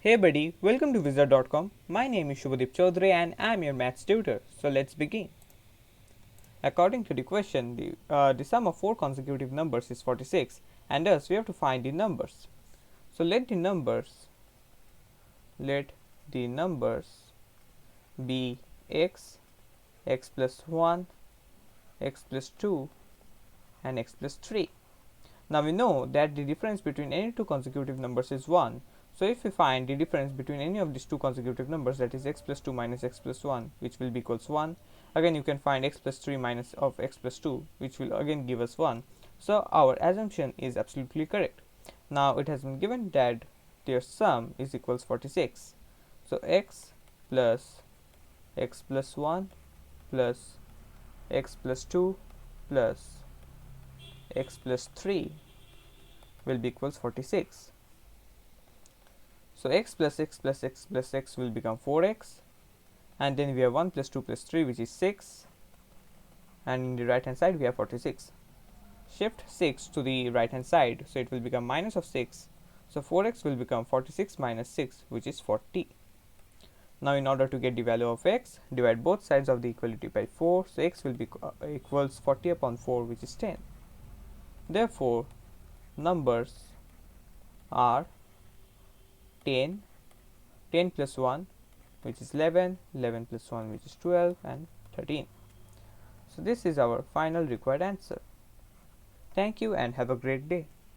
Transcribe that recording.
Hey buddy, welcome to Wizard.com. My name is Shubhadeep Chaudhary and I am your maths tutor. So let's begin. According to the question, the sum of four consecutive numbers is 46 and thus we have to find the numbers. So let the numbers be x, x plus 1, x plus 2 and x plus 3. Now we know that the difference between any two consecutive numbers is 1. So if we find the difference between any of these two consecutive numbers, that is x plus 2 minus x plus 1, which will be equals 1. Again you can find x plus 3 minus of x plus 2, which will again give us 1. So our assumption is absolutely correct. Now it has been given that their sum is equals 46. So x plus x plus 1 plus x plus 2 plus x plus 3 will be equals 46. So x plus x plus x plus x will become 4x, and then we have 1 plus 2 plus 3, which is 6, and in the right hand side we have 46. Shift 6 to the right hand side, so it will become minus of 6. So 4x will become 46 minus 6, which is 40. Now in order to get the value of x, divide both sides of the equality by 4. So x will be equals 40 upon 4, which is 10. Therefore numbers are 10, 10 plus 1, which is 11, 11 plus 1, which is 12, and 13. So this is our final required answer. Thank you and have a great day.